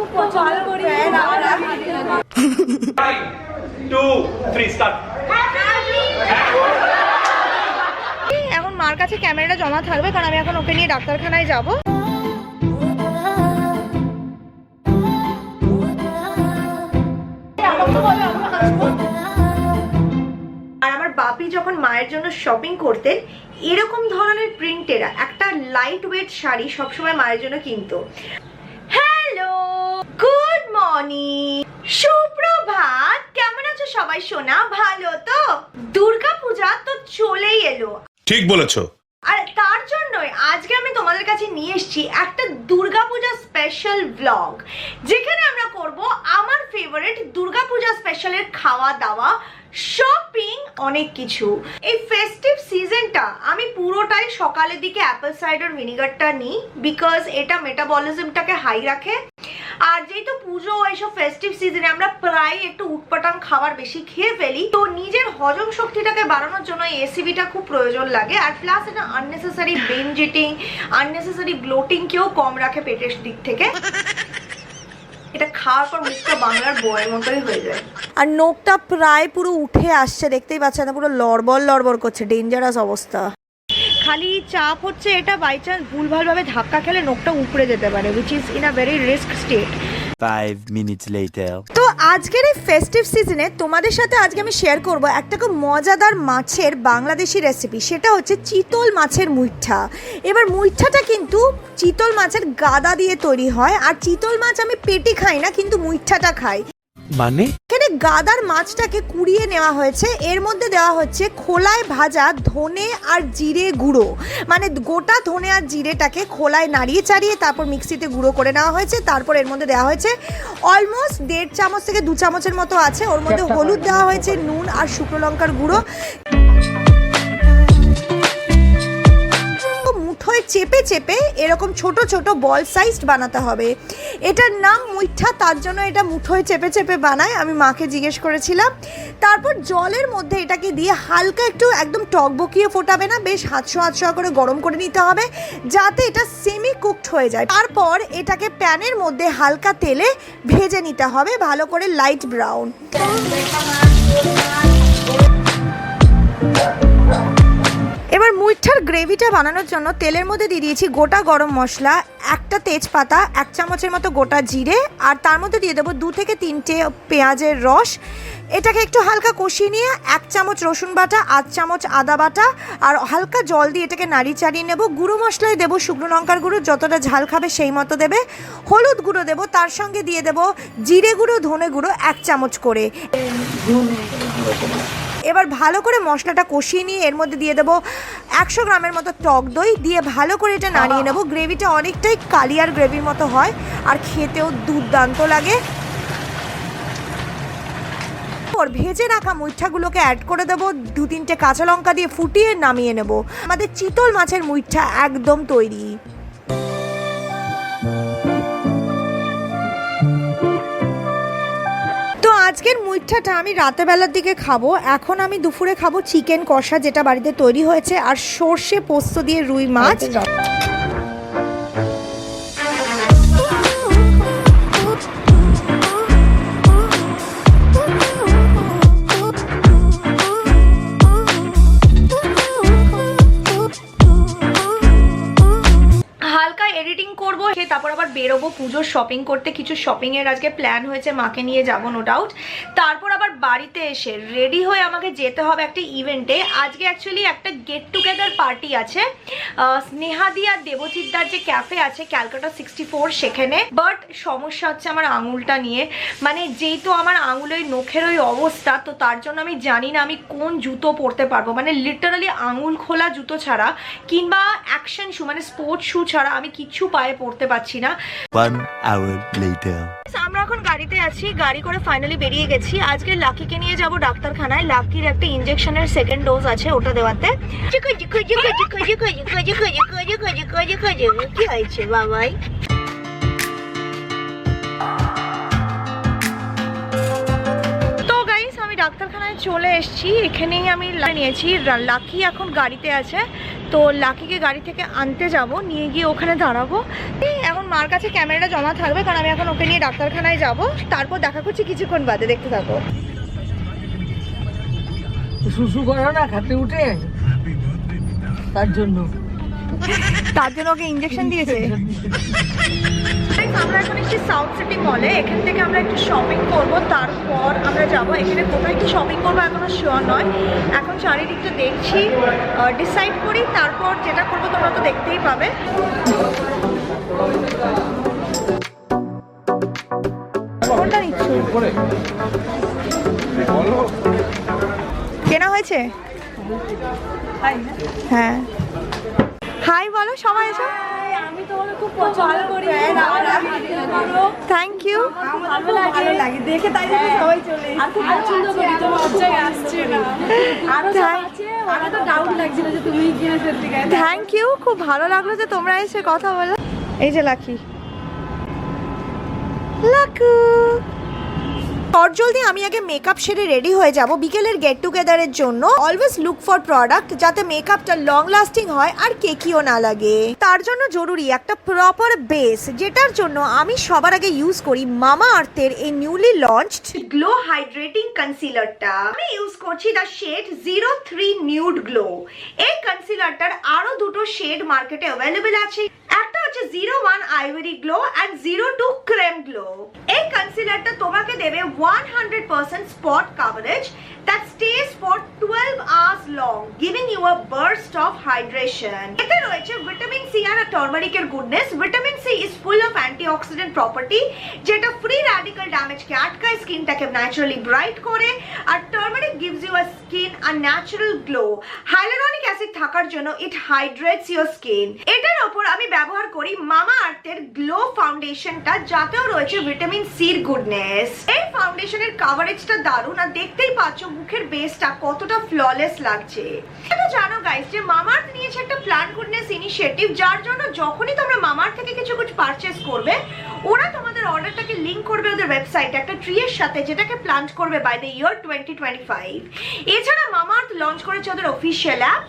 খুব পছন্দ করি। 1 2 3 স্টার্ট। এখন মার কাছে ক্যামেরাটা জমা থাকবে কারণ আমি এখন ওকে নিয়ে ডাক্তারখানায় যাব। আর আমার বাপি যখন মায়ের জন্য শপিং করতেন এরকম ধরনের প্রিন্টের একটা লাইট ওয়েট শাড়ি সবসময় মায়ের জন্য কিনতো। হ্যালো, গুড মর্নিং, সুপ্রভাত, কেমন আছো সবাই সোনা? ভালো তো? দুর্গা পূজা তো চলেই এলো, ঠিক বলেছো। আর তার জন্যই আজকে আমি তোমাদের কাছে নিয়ে এসেছি একটা দুর্গাপূজা স্পেশাল ব্লগ, যেখানে আমরা করব আমার ফেভারিট দুর্গাপূজা স্পেশালের খাওয়া দাওয়া, শপিং, অনেক কিছু। এই ফেস্টিভ সিজনটা আমি পুরোটাই সকালের দিকে অ্যাপেল সাইডার ভিনিগারটা নিই, বিকজ এটা মেটাবলিজমটাকে হাই রাখে। আর যেহেতু পুজো এইসব ফেস্টিভ সিজনে আমরা প্রায় একটু উটপাটাং খাবার বেশি খেয়ে ফেলি, তো নিজের হজম শক্তিটাকে বাড়ানোর জন্য এসিবিটা খুব প্রয়োজন লাগে। আর প্লাস এটা unnecessary binge eating, unnecessary bloating কেও কম রাখে পেটের দিক থেকে। এটা খাওয়ার পর মুখটা বাংলার বয়ের মতোই হয়ে যায়। আর নোকটা প্রায় পুরো উঠে আসছে, দেখতেই পাচ্ছেন না, পুরো লড়বড় লড়বড় করছে, ডেঞ্জারাস অবস্থা। খালি চাপ হচ্ছে এটা বাই চান্স ভুলভালভাবে ধাক্কা খেলে নোকটা উপড়ে যেতে পারে, which is in a very risk state. 5 minutes later. তো আজকের এই ফেস্টিভ সিজনে তোমাদের সাথে আজকে আমি শেয়ার করব একটা খুব মজাদার মাছের বাংলাদেশি রেসিপি, সেটা হচ্ছে চিতল মাছের মুইঠা। এবার মুইঠাটা কিন্তু চিতল মাছের গাদা দিয়ে তৈরি হয়, আর চিতল মাছ আমি পেটি খাই না, কিন্তু মুইঠাটা খাই। মানে এখানে গাদার মাছটাকে কুড়িয়ে নেওয়া হয়েছে, এর মধ্যে দেওয়া হচ্ছে খোলায় ভাজা ধনে আর জিরে গুঁড়ো, মানে গোটা ধনে আর জিরেটাকে খোলায় নাড়িয়ে চাড়িয়ে তারপর মিক্সিতে গুঁড়ো করে নেওয়া হয়েছে। তারপর এর মধ্যে দেওয়া হয়েছে অলমোস্ট 1.5 চামচ থেকে 2 চামচের মতো আছে, ওর মধ্যে হলুদ দেওয়া হয়েছে, নুন আর শুকনো লঙ্কার গুঁড়ো। মুঠোয় চেপে চেপে এরকম ছোট ছোট বল সাইজড বানাতে হবে। এটার নাম মুইঠা, তার জন্য এটা মুঠোয় চেপে চেপে বানায়, আমি মাকে জিজ্ঞেস করেছিলাম। তারপর জলের মধ্যে এটাকে দিয়ে হালকা একটু, একদম টকবকিয়ে ফোটাবে না, বেশ হাতশো করে গরম করে নিতে হবে যাতে এটা সেমি কুকড হয়ে যায়। তারপর এটাকে প্যানের মধ্যে হালকা তেলে ভেজে নিতে হবে ভালো করে, লাইট ব্রাউন। এবার মুইঠার গ্রেভিটা বানানোর জন্য তেলের মধ্যে দিয়ে দিয়েছি গোটা গরম মশলা, একটা তেজপাতা, 1 চামচের মতো গোটা জিরে, আর তার মধ্যে দিয়ে দেবো 2 থেকে 3টে পেঁয়াজের রস। এটাকে একটু হালকা কষিয়ে নিয়ে 1 চামচ রসুন বাটা, 8 চামচ আদা বাটা আর হালকা জল দিয়ে এটাকে নাড়িয়ে চাড়িয়ে নেব। গুঁড়ো মশলায় দেবো শুকনো লঙ্কার গুঁড়ো, যতটা ঝাল খাবে সেই মতো দেবে, হলুদ গুঁড়ো দেবো, তার সঙ্গে দিয়ে দেবো জিরে গুঁড়ো, ধনে গুঁড়ো 1 চামচ করে। এবার ভালো করে মশলাটা কষিয়ে নিয়ে এর মধ্যে দিয়ে দেবো 100 গ্রামের মতো টক দই, দিয়ে ভালো করে এটা নাড়িয়ে নেব। গ্রেভিটা অনেকটাই কালিয়ার গ্রেভির মতো হয় আর খেতেও দুর্দান্ত লাগে। ভেজে রাখা মুইঠাগুলোকে অ্যাড করে দেবো, 2-3টে কাঁচা লঙ্কা দিয়ে ফুটিয়ে নামিয়ে নেব। আমাদের চিতল মাছের মুইঠা একদম তৈরি। আজকের মুইঠাটা আমি রাতেবেলার দিকে খাবো। এখন আমি দুপুরে খাবো চিকেন কষা, যেটা বাড়িতে তৈরি হয়েছে, আর সর্ষে পোস্ত দিয়ে রুই মাছ। হালকা এডিটিং করবো, তারপর আবার বেরোবো পুজোর শপিং করতে। কিছু শপিং এর আজকে প্ল্যান হয়েছে, মাকে নিয়ে যাবো নো ডাউট। তারপর আবার বাড়িতে এসে রেডি হয়ে আমাকে যেতে হবে একটা ইভেন্টে। আজকে অ্যাকচুয়ালি একটা গেট টুগেদার পার্টি আছে স্নেহা দি আর দেবজিৎদার যে ক্যাফে আছে ক্যালকাটা 64, সেখানে। বাট সমস্যা হচ্ছে আমার আঙুলটা নিয়ে, মানে যেহেতু আমার আঙুলের নখের ওই অবস্থা, তো তার জন্য আমি জানি না আমি কোন জুতো পরতে পারবো। মানে লিটারালি আঙুল খোলা জুতো ছাড়া কিংবা অ্যাকশন শু মানে স্পোর্টস শু ছাড়া আমি কিছু পায়ে পড়তে পারছি না। 1 hour later. আমরা এখন গাড়িতে আছি, গাড়ি করে ফাইনালি বেরিয়ে গেছি। আজকে লাকিকে নিয়ে যাব ডাক্তারখানায়, লাকির একটা ইনজেকশনের 2nd ডোজ আছে, ওটা দেওয়াতে। কি হয়েছে বাবাই? তো গাইস আমি ডাক্তারখানায় চলে এসেছি, এখানেই আমি নিয়েছি। লাকি এখন গাড়িতে আছে, তো লাকিকে গাড়ি থেকে আনতে যাব, নিয়ে গিয়ে ওখানে দাঁড়াবো। এখন মার কাছে ক্যামেরাটা জমা থাকবে, কারণ আমি এখন ওকে নিয়ে ডাক্তারখানায় যাব। তারপর দেখা করছি কিছুক্ষণ বাদে, দেখতে থাকো। শুশু করো না খাতে উঠে, তার জন্য ওকে ইঞ্জেকশন দিয়েছে। আমরা এখন এসেছি সাউথ সিটি মলে। এখান থেকে আমরা একটু শপিং করব, তারপর আমরা যাব। এখানে কোথায় কি শপিং করবো এখনো শিওর নয়, এখন চারিদিকটা দেখছি, ডিসাইড করি, তারপর যেটা করবো তোমরা তো দেখতেই পাবে। কোনটা নিচ্ছ? কেনা হয়েছে? হ্যাঁ, হাই বলো সবাই এসো। আমি তোমাকে খুব পছন্দ করি, থ্যাংক ইউ। ভালো লাগে দেখে, তাই জন্য সবাই চলে আর খুব পছন্দ করি। তোমার লজ্জায় আসছে না, আরো সব আছে, ওটা তো ডাউট লাগছিল যে তুমি কিনা সত্যি গায়ে। থ্যাংক ইউ, খুব ভালো লাগলো যে তোমরা এসে কথা বলো। এই যে লাকি লাকু। জলদি আমি আগে মেকআপ সেরে রেডি হয়ে যাব বিকেলের গেট টুগেদারের জন্য। অলওয়েজ লুক ফর প্রোডাক্ট যাতে মেকআপটা লং লাস্টিং হয় আর কেকিও না লাগে। তার জন্য জরুরি একটা প্রপার বেস, যেটার জন্য আমি সবার আগে ইউজ করি মামা আর্থের এই নিউলি লঞ্চড গ্লো হাইড্রেটিং কনসিলারটা। আমি ইউজ করছি দ্য শেড 03 নিউড গ্লো। এই কনসিলারটার আরো দুটো শেড মার্কেটে অ্যাভেলেবল আছে, একটা হচ্ছে 01 আইভরি গ্লো এন্ড 02 ক্রেম গ্লো। এই কনসিলারটা তোমাকে দেবে 100% spot coverage that stays for 12 hours long, giving you a burst of hydration. এতে রয়েছে ভিটামিন সি আর টার্মারিক এর goodness. Vitamin C is full of antioxidant property, যেটা ফ্রি র্যাডিক্যাল ড্যামেজকে আটকায়, স্কিনটাকে ন্যাচারালি ব্রাইট করে। আর turmeric gives you a skin a natural glow. hyaluronic acid থাকার জন্য it hydrates your skin. এটার উপর আমি ব্যবহার করি মামা আর্থের গ্লো ফাউন্ডেশনটা, যাতেও রয়েছে ভিটামিন সির গুডনেস। এই ফাউন্ডেশনের কভারেজটা দারুণ, আর দেখতেই পাচ্ছ মুখের বেসটা কতটা ফ্ললেস লাগছে। এটা জানো গাইস যে মামাআর্থ নিয়েছে একটা প্ল্যান্ট গুডনেস ইনিশিয়েটিভ, যার জন্য যখনই তোমরা মামাআর্থ থেকে কিছু পারচেজ করবে, ওরা তোমাদের অর্ডারটাকে লিংক করবে ওদের ওয়েবসাইটে একটা ট্রি এর সাথে, যেটাকে প্ল্যান্ট করবে বাই দ্য ইয়ার 2025। এছাড়া মামাআর্থ লঞ্চ করেছে ওদের অফিসিয়াল অ্যাপ।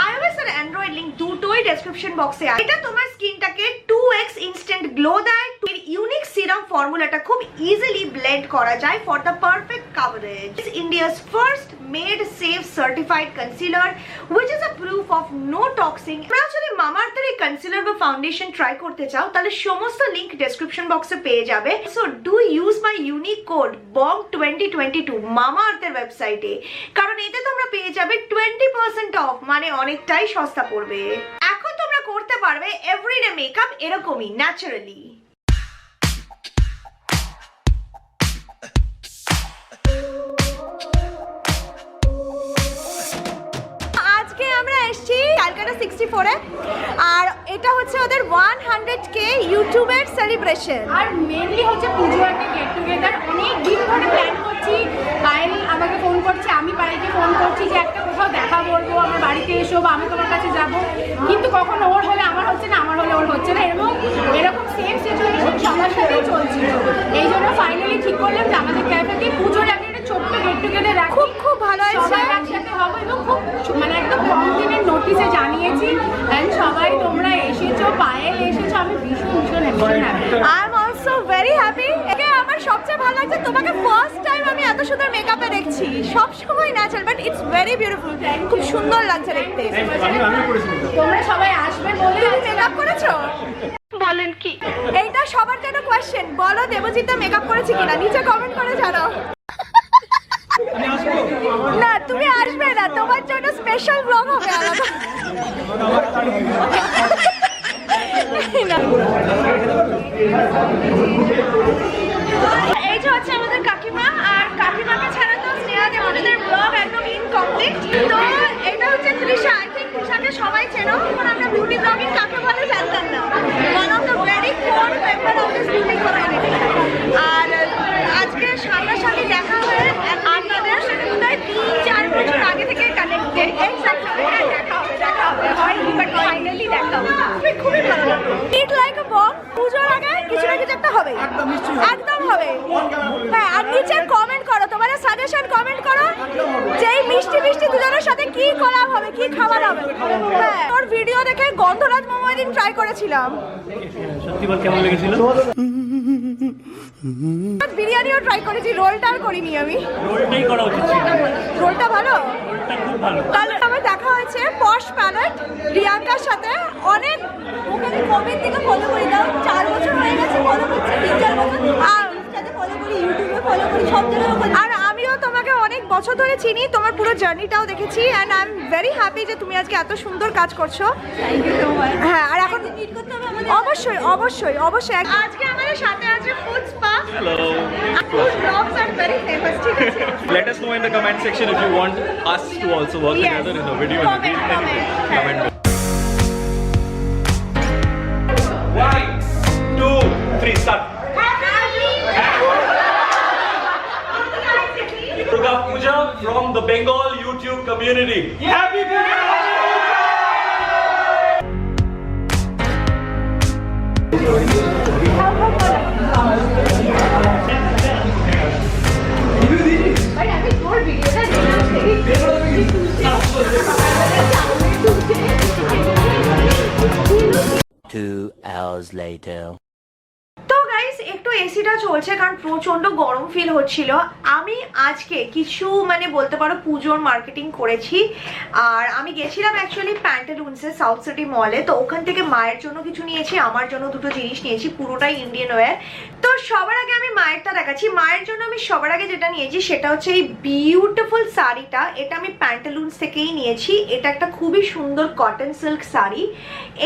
iOS আর অ্যান্ড্রয়েড লিংক দুটোই ডেসক্রিপশন বক্সে আছে। এটা তোমার স্কিনটাকে 2x ইনস্ট্যান্ট গ্লো দেয়। এর ইউনিক সিরাম ফর্মুলাটা খুব ইজিলি ব্লেন্ড করা যায় for the perfect coverage. It's India's first made safe certified concealer which is a proof of no toxin. তোমরা যদি মামাআর্থের এই কনসিলার বা ফাউন্ডেশন ট্রাই করতে চাও, তাহলে সমস্ত লিংক ডেসক্রিপশন বক্সে পেয়ে যাবে। So do use my unique code BOM2022 মামাআর্থের ওয়েবসাইটে, কারণ এতে তোমরা পেয়ে যাবে 20% অফ, মানে অনেকটাই সস্তা পড়বে। এখন তোমরা করতে পারবে এভরিডে মেকআপ এরকমই ন্যাচারালি। আজকে আমরা এসেছি ক্যালকাটা 64-এ, আর এটা হচ্ছে ওদের 100K ইউটিউবের সেলিব্রেশন। আর মেনলি হচ্ছে পুজো একটা গেট টুগেদার। অনেক দিন ধরে প্ল্যান করছি, পায়েল আমাকে ফোন করছে, আমি পায়েলকে ফোন করছি যে একটা কোথাও দেখা করবো, আমার বাড়িতে এসো বা আমি তোমার কাছে যাব, কিন্তু কখনো ওর হলে আমার হচ্ছে না, আমার হলে ওর হচ্ছে না, এরকম সেম সিচুয়েশন সবার সাথেই চলছিল। এই জন্য ফাইনালি ঠিক করলাম যে আমাদের ক্যাফেতে পুজোর আগে একটা ছোট্ট গেট টুগেদার রাখি। খুব ভালো হয়েছে, সবাই একসাথে হবো এবং খুব মানে একদম কম দিনের নোটিসে জানিয়েছি। এন্ড সবাই তোমরা এসেছো, পায়েল এসেছো, আমি ভীষণ happy. I am also very happy. একে আমার সবচেয়ে ভালো লাগছে তোমাকে ফার্স্ট টাইম আমি এত সুন্দর মেকআপে দেখছি। সব সময় natural, but it's very beautiful, খুব সুন্দর লাগছে দেখতে। তোমরা সবাই আসবে বলে। তুমি মেকআপ করেছো? বলেন কি? এইটা সবার জন্য কোয়েশ্চেন, বলো দেবজিৎ মেকআপ করেছে কিনা, নিচে কমেন্ট করে জানাও। না তুমি আসবে না, তোমার জন্য স্পেশাল ব্লগ হবে আলাদা। এই যে হচ্ছে আমাদের কাকিমা, আর কাকিমাকে ছাড়া তো স্নেহা দেবজিতের ব্লগ একদম ইনকমপ্লিট। তো এটা হচ্ছে তৃষা। আই থিঙ্ক তৃষাকে সবাই চেনো, কারণ আমরা বিউটি ব্লগিং কাকে বলে জানতাম না। One of the very core member of this beauty community. আর আজকে সামনাসামনি দেখা হয়ে আপনাদের সাথে বোধহয় 3-4 বছর আগে থেকে কানেক্টেড। দেখা হবে হয়নি, বাট ফাইনালি দেখা হবে। খুবই ভালো লাগলো। It like a bomb. পুজোর আগে কিছু না কিছু একটা হবে, একদম হবে। হ্যাঁ, আর নিচে কমেন্ট করো তোমাদের সাজেশন কমেন্ট করো যেই মিষ্টি মিষ্টি দুজনের সাথে কি করা হবে, কি খাবার হবে। হ্যাঁ, তোর ভিডিও দেখে গন্ধরাজ মোমো একদিন ট্রাই করেছিলাম, সত্যি বল কেমন লেগেছিল? বিরিয়ানিও ট্রাই করেছি, রোলটা আর করিনি আমি। রোলটাই করা উচিত ছিল। রোলটা ভালো, রোলটা খুব ভালো। তাহলে আমার দেখা হয়েছে পশ প্যালেট রিয়াঙ্কার সাথে। অনেক ওকে আমি কবে থেকে ফলো করি, দাও 4 বছর হয়ে গেছে ফলো করছি, 3-4 বছর আর ইনস্টাতে ফলো করি, ইউটিউবে ফলো করি, সব জায়গায়। আর আমিও তোমাকে অনেক বছর ধরে চিনি, তোমার পুরো জার্নিটাও দেখেছি and I am very happy যে তুমি আজকে এত সুন্দর কাজ করছো। Thank you so much. হ্যাঁ, আর এখন মিট করতে হবে আমাদের। অবশ্যই অবশ্যই অবশ্যই। আজকে আমাদের সাথে আছে food spa. Hello. Food vlogs are very famous, ঠিক আছে? Let us know in the comment section if you want us to also work Yes. together in a video. Comment. Comment. 1, 2, 3, start. Durga Puja from the Bengal YouTube community. Happy Puja! Two hours later. তো guys একটু এসিটা চলছে কারণ প্রচন্ড গরম feel হচ্ছিল। আমি আজকে কিছু মানে বলতে পারো পুজোর মার্কেটিং করেছি, আর আমি গেছিলাম অ্যাকচুয়ালি প্যান্টালুন্সে সাউথ সিটি মলে। তো ওখান থেকে মায়ের জন্য কিছু নিয়েছি, আমার জন্য দুটো জিনিস নিয়েছি, পুরোটাই ইন্ডিয়ান ওয়্যার। তো সবার আগে আমি মায়েরটা দেখাচ্ছি। মায়ের জন্য আমি সবার আগে যেটা নিয়েছি সেটা হচ্ছে এই বিউটিফুল শাড়িটা। এটা আমি প্যান্টালুন্স থেকেই নিয়েছি। এটা একটা খুবই সুন্দর কটন সিল্ক শাড়ি।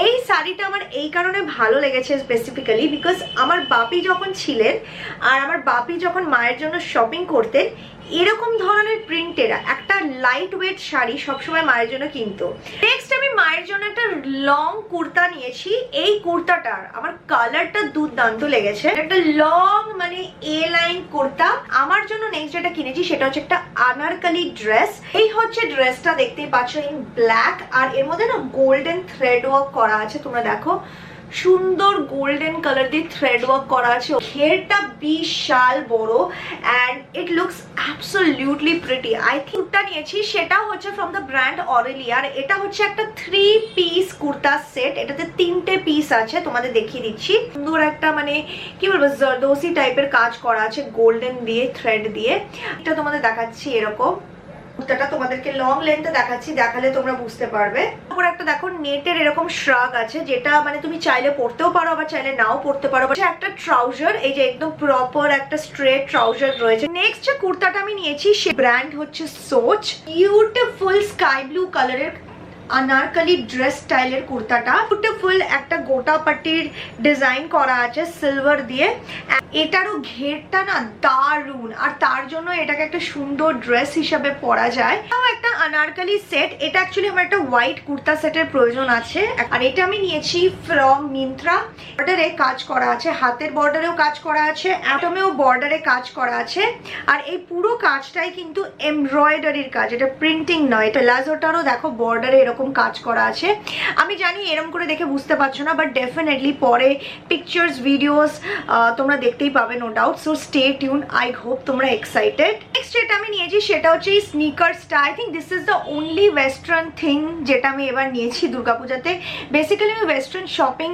এই শাড়িটা আমার এই কারণে ভালো লেগেছে স্পেসিফিক্যালি বিকজ আমার বাপি যখন ছিলেন আর আমার বাপি যখন মায়ের জন্য শপিং করতেন এরকম ধরনের প্রিন্টের একটা লাইট ওয়েট শাড়ি সবসময় মায়ের জন্য কিনতো। নেক্সট আমি মায়ের জন্য একটা লং কুর্তা নিয়েছি। এই কুর্তাটার আমার কালারটা দুর্দান্ত লেগেছে। একটা লং মানে এ লাইন কুর্তা। আমার জন্য নেক্সট যেটা কিনেছি সেটা হচ্ছে একটা আনারকলি ড্রেস। এই হচ্ছে ড্রেসটা, দেখতেই পাচ্ছ ইন ব্ল্যাক, আর এর মধ্যে না গোল্ডেন থ্রেড ওয়ার্ক করা আছে। তোমরা দেখো সুন্দর গোল্ডেন কালার দিয়ে থ্রেড ওয়ার্ক করা আছে। ঘেরটা বিশাল বড় and it looks absolutely pretty. I think kurta নিয়েছি সেটা হচ্ছে ফ্রম দ্য ব্র্যান্ড অরেলিয়ার। এটা হচ্ছে একটা 3 পিস কুর্তা সেট। এটাতে 3টে পিস আছে, তোমাদের দেখিয়ে দিচ্ছি। সুন্দর একটা মানে কি বলবো জরদোসি টাইপের কাজ করা আছে গোল্ডেন দিয়ে থ্রেড দিয়ে। এটা তোমাদের দেখাচ্ছি এরকম। কুর্তাটা তোমাদেরকে লং লেন্থে দেখাচ্ছি, দেখালে তোমরা বুঝতে পারবে। তারপর একটা দেখো নেটের এরকম শ্রাগ আছে, যেটা মানে তুমি চাইলে পরতেও পারো আবার চাইলে নাও পরতে পারো। একটা ট্রাউজার, এই যে একদম প্রপার একটা স্ট্রেট ট্রাউজার রয়েছে। নেক্সট যে কুর্তাটা আমি নিয়েছি সে ব্র্যান্ড হচ্ছে সোচ। বিউটিফুল স্কাই ব্লু কালারের আনারকলি ড্রেস স্টাইলের কুর্তাটা। বিউটিফুল একটা গোটা পাটির ডিজাইন করা আছে সিলভার দিয়ে। এটারও ঘেরটা না দারুণ, আর তার জন্য এটাকে একটা সুন্দর ড্রেস হিসাবে পরা যায়। তাও একটা আনারকলি সেট। এটা অ্যাকচুয়ালি আমার একটা হোয়াইট কুর্তা সেটের প্রয়োজন আছে, আর এটা আমি নিয়েছি ফ্রম মিন্ত্রা। বর্ডারে কাজ করা আছে, হাতের বর্ডারেও কাজ করা আছে, অ্যাটমেও বর্ডারে কাজ করা আছে। আর এই পুরো কাজটাই কিন্তু এমব্রয়ডারির কাজ, এটা প্রিন্টিং নয়। প্লাজোটারও দেখো বর্ডারে এরকম কাজ করা আছে। আমি জানি এরকম করে দেখে বুঝতে পারছো না, বাট ডেফিনেটলি পরে পিকচার্স ভিডিওস তোমরা দেখতেই পাবে no doubt. So stay tune, I hope তোমরা এক্সাইটেড। নেক্সট যেটা আমি নিয়েছি সেটা হচ্ছে এই স্নিকার্সটা। I think this is the only western thing যেটা আমি এবার নিয়েছি দুর্গাপূজাতে। বেসিক্যালি আমি ওয়েস্টার্ন শপিং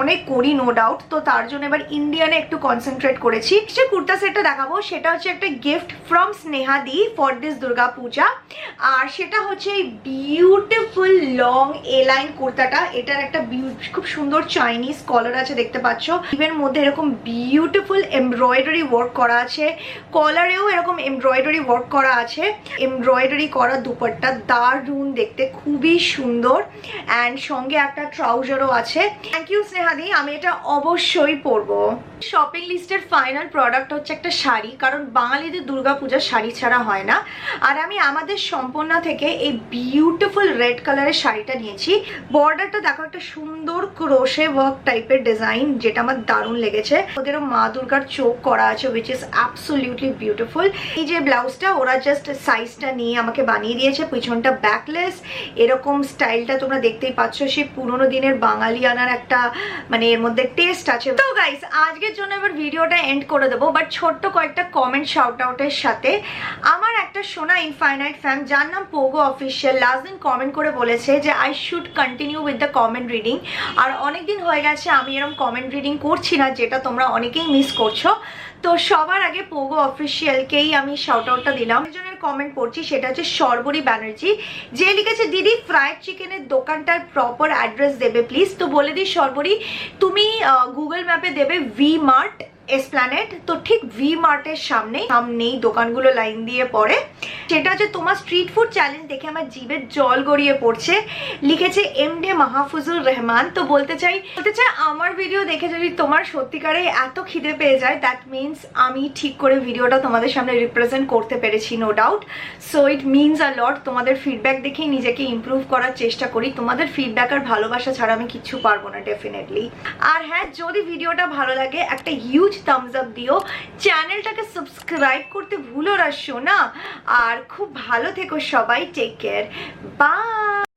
অনেক করি নো ডাউট, তো তার জন্য এবার ইন্ডিয়ানে একটু কনসেন্ট্রেট করেছি। যে কুর্তা সেটটা দেখাবো সেটা হচ্ছে একটা gift from Sneha di for this Durga Puja, আর সেটা হচ্ছে এই বিউটিফুল লং এ লাইন কুর্তাটা। এটার একটা খুব সুন্দর চাইনিজ কলার আছে, দেখতে পাচ্ছ। এর মধ্যে এরকম বিউটিফুল এমব্রয়ডারি ওয়ার্ক করা আছে, কলারেও এরকম এমব্রয়ডারি ওয়ার্ক করা আছে। এমব্রয়ডারি করা দুপাট্টা দারুণ দেখতে, খুবই সুন্দর, অ্যান্ড সঙ্গে একটা ট্রাউজারও আছে। থ্যাংক ইউ স্নেহাদি, আমি এটা অবশ্যই পরবো। শপিং লিস্টের ফাইনাল প্রোডাক্ট হচ্ছে একটা শাড়ি, কারণ বাঙালিদের দুর্গাপূজা শাড়ি ছাড়া হয় না। আর আমি আমাদের সম্পূর্ণা থেকে এই বিউটিফুল রেড কালারের শাড়িটা নিয়েছি। বর্ডারটা দেখো একটা সুন্দর ক্রোশে ওয়ার্ক টাইপের ডিজাইন, যেটা আমার দারুণ লেগেছে। ওদেরও মা দুর্গার চোখ করা আছে, উইচ ইজ অ্যাবসলিউটলি বিউটিফুল। এই যে ব্লাউজটা ওরা জাস্ট সাইজটা নিয়ে আমাকে বানিয়ে দিয়েছে, পিছনটা ব্যাকলেস, এরকম স্টাইলটা তোমরা দেখতেই পাচ্ছ। সেই পুরোনো দিনের বাঙালি আনার একটা মানে এর মধ্যে টেস্ট আছে। তো গাইস আজকে আজকের জন্য এবার ভিডিওটা এন্ড করে দেবো, বাট ছোট্ট কয়েকটা কমেন্ট শাউট আউটের সাথে। আমার একটা সোনা ইনফাইনাইট ফ্যান যার নাম পোগো অফিসিয়াল লাস্ট দিন কমেন্ট করে বলেছে যে I should continue with the comment reading. আর অনেকদিন হয়ে গেছে আমি এরকম কমেন্ট রিডিং করছি না, যেটা তোমরা অনেকেই মিস করছো। তো সবার আগে পোগো অফিসিয়ালকেই আমি শাউট আউটটা দিলাম। একজনের কমেন্ট পড়ছি, সেটা হচ্ছে সর্বরী ব্যানার্জি, যে লিখেছে দিদি ফ্রাইড চিকেনের দোকানটার প্রপার অ্যাড্রেস দেবে প্লিজ। তো বলে দিই সর্বরী, তুমি গুগল ম্যাপে দেবে ভি মার্ট এসপ্ল্যানেড, তো ঠিক ভি মার্টের সামনেই দোকানগুলো লাইন দিয়ে পড়ে। সেটা হচ্ছে তোমার স্ট্রিট ফুড চ্যালেঞ্জ দেখে আমার জিভের জল গড়িয়ে পড়ছে, লিখেছে এমডি মাহফুজুর রহমান। তো বলতে চাই আমার ভিডিও দেখে যদি তোমার সত্যিকারে এত খিদে পেয়ে যায়, দ্যাট মিনস আমি ঠিক করে ভিডিওটা তোমাদের সামনে রিপ্রেজেন্ট করতে পেরেছি, no doubt. So it means a lot. তোমাদের ফিডব্যাক দেখেই নিজেকে ইমপ্রুভ করার চেষ্টা করি। তোমাদের ফিডব্যাক আর ভালোবাসা ছাড়া আমি কিচ্ছু পারবো না ডেফিনেটলি। আর হ্যাঁ, যদি ভিডিওটা ভালো লাগে একটা হিউজ থামস আপ দিও, চ্যানেলটাকে সাবস্ক্রাইব করতে ভুলো না সোনা। আর খুব ভালো থেকো সবাই, টেক কেয়ার, বাই।